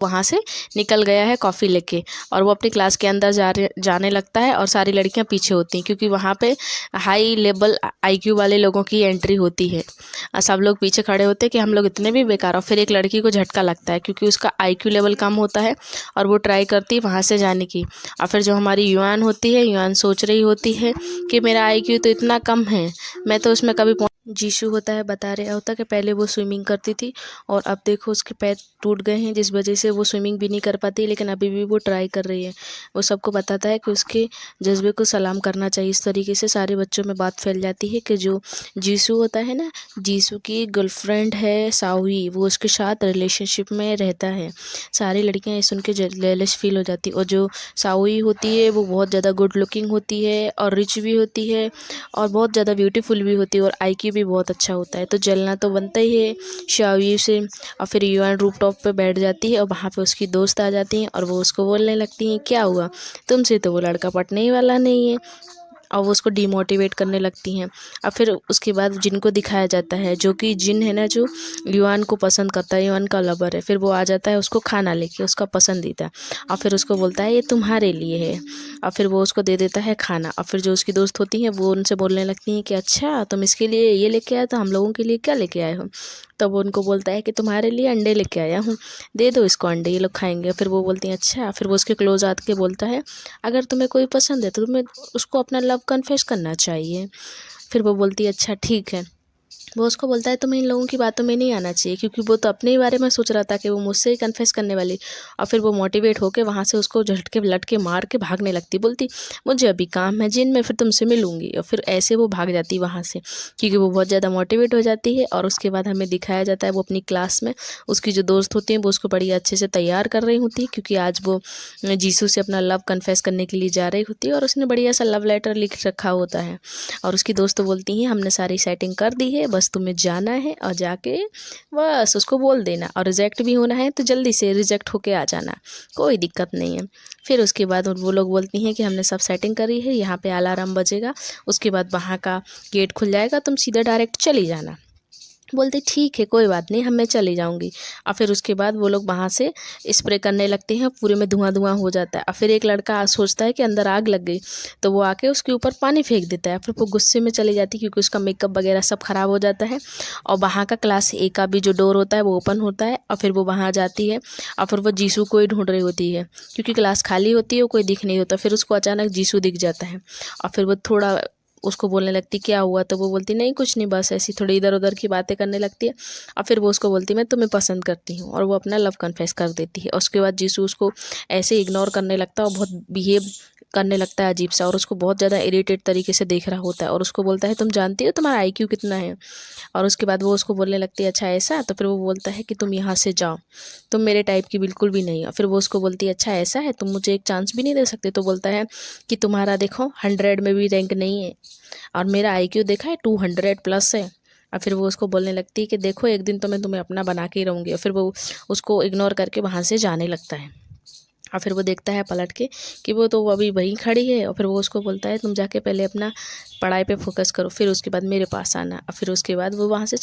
वहाँ से निकल गया है कॉफ़ी लेके, और वो अपनी क्लास के अंदर जाने लगता है और सारी लड़कियाँ पीछे होती हैं क्योंकि वहाँ पे हाई लेवल आईक्यू वाले लोगों की एंट्री होती है। सब लोग पीछे खड़े होते हैं कि हम लोग इतने भी बेकार। और फिर एक लड़की को झटका लगता है क्योंकि उसका आईक्यू लेवल कम होता है और वो ट्राई करती है वहाँ से जाने की। और फिर जो हमारी युआन होती है, युआन सोच रही होती है कि मेरा आईक्यू तो इतना कम है, मैं तो उसमें कभी जीशू होता है बता रहा होता कि पहले वो स्विमिंग करती थी और अब देखो उसके पैर टूट गए हैं जिस वजह से वो स्विमिंग भी नहीं कर पाती, लेकिन अभी भी वो ट्राई कर रही है। वो सबको बताता है कि उसके जज्बे को सलाम करना चाहिए। इस तरीके से सारे बच्चों में बात फैल जाती है कि जो जीशू होता है ना, जीशू की गर्लफ्रेंड है सावी, वो उसके साथ रिलेशनशिप में रहता है। सारी लड़कियां ये सुन के जेलस फील हो जाती है। और जो सावी होती है वो बहुत ज़्यादा गुड लुकिंग होती है और रिच भी होती है और बहुत ज़्यादा ब्यूटीफुल भी होती है और आईक्यू भी बहुत अच्छा होता है। तो जलना तो बनता ही है शावी से। और फिर युआन रूफ टॉप पे बैठ जाती है और वहाँ पे उसकी दोस्त आ जाती हैं और वो उसको बोलने लगती हैं क्या हुआ, तुमसे तो वो लड़का पटने ही वाला नहीं है। और वो उसको डिमोटिवेट करने लगती हैं। और फिर उसके बाद जिन को दिखाया जाता है, जो कि जिन है ना, जो युआन को पसंद करता है, युआन का लवर है, फिर वो आ जाता है उसको खाना लेके, उसका पसंदीदा। और फिर उसको बोलता है ये तुम्हारे लिए है। और फिर वो उसको दे देता है खाना। और फिर जो उसकी दोस्त होती हैं वो उनसे बोलने लगती हैं कि अच्छा तुम इसके लिए ये लेके आए, तो हम लोगों के लिए क्या लेके आए हो। तब वो उनको बोलता है कि तुम्हारे लिए अंडे लेके आया हूँ, दे दो इसको अंडे, ये लोग खाएंगे। फिर वो बोलती हैं अच्छा। फिर वो उसके क्लोज आके बोलता है अगर तुम्हें कोई पसंद है तो तुम्हें उसको अपना लव कन्फेस करना चाहिए। फिर वो बोलती है अच्छा ठीक है। वो उसको बोलता है तुम्हें इन लोगों की बातों में नहीं आना चाहिए, क्योंकि वो तो अपने ही बारे में सोच रहा था कि वो मुझसे ही कन्फेस करने वाली। और फिर वो मोटिवेट होकर वहाँ से उसको झटके लटके मार के भागने लगती, बोलती मुझे अभी काम है जिन, मैं फिर तुमसे मिलूंगी। और फिर ऐसे वो भाग जाती वहाँ से क्योंकि वो बहुत ज़्यादा मोटिवेट हो जाती है। और उसके बाद हमें दिखाया जाता है वो अपनी क्लास में उसकी जो दोस्त होती हैं वो उसको बड़ी अच्छे से तैयार कर रही होती है, क्योंकि आज वो जीसू से अपना लव कन्फेस करने के लिए जा रही होती है और उसने बढ़िया सा लव लेटर लिख रखा होता है। और उसकी दोस्त तो बोलती हैं हमने सारी सेटिंग कर दी है, बस तुम्हें जाना है और जाके बस उसको बोल देना, और रिजेक्ट भी होना है तो जल्दी से रिजेक्ट होके आ जाना, कोई दिक्कत नहीं है। फिर उसके बाद वो लोग बोलती हैं कि हमने सब सेटिंग करी है, यहाँ पे अलार्म बजेगा, उसके बाद वहाँ का गेट खुल जाएगा, तुम सीधा डायरेक्ट चली जाना। बोलते ठीक है कोई बात नहीं, मैं चली जाऊंगी। और फिर उसके बाद वो लोग वहाँ से स्प्रे करने लगते हैं, पूरे में धुआं धुआं हो जाता है। और फिर एक लड़का सोचता है कि अंदर आग लग गई, तो वो आके उसके ऊपर पानी फेंक देता है। फिर वो गुस्से में चली जाती है क्योंकि उसका मेकअप वगैरह सब खराब हो जाता है। और वहाँ का क्लास ए का भी जो डोर होता है वो ओपन होता है और फिर वो वहाँ जाती है। और फिर वो जीसू को ही ढूंढ रही होती है क्योंकि क्लास खाली होती है, वो कोई दिख नहीं होता। फिर उसको अचानक जीसू दिख जाता है और फिर वो थोड़ा उसको बोलने लगती क्या हुआ, तो वो बोलती नहीं कुछ नहीं, बस ऐसी थोड़ी इधर उधर की बातें करने लगती है। और फिर वो उसको बोलती मैं तुम्हें पसंद करती हूँ, और वो अपना लव कन्फेस कर देती है। और उसके बाद जीसू उसको ऐसे इग्नोर करने लगता है और बहुत बिहेव करने लगता है अजीब सा, और उसको बहुत ज़्यादा इरिटेट तरीके से देख रहा होता है और उसको बोलता है तुम जानती हो तुम्हारा आईक्यू कितना है। और उसके बाद वो उसको बोलने लगती है अच्छा ऐसा, तो फिर वो बोलता है कि तुम यहाँ से जाओ, तुम मेरे टाइप की बिल्कुल भी नहीं। और फिर वो उसको बोलती है अच्छा ऐसा है, तुम मुझे एक चांस भी नहीं दे सकते। तो बोलता है कि तुम्हारा देखो 100 में भी रैंक नहीं है और मेरा आईक्यू देखा है 200+ है। और फिर वो उसको बोलने लगती है कि देखो एक दिन तो मैं तुम्हें अपना बना के ही रहूँगी। और फिर वो उसको इग्नोर करके वहाँ से जाने लगता है। और फिर वो देखता है पलट के कि वो तो अभी वहीं खड़ी है। और फिर वो उसको बोलता है तुम जाके पहले अपना पढ़ाई पे फोकस करो, फिर उसके बाद मेरे पास आना। और फिर उसके बाद वो वहाँ से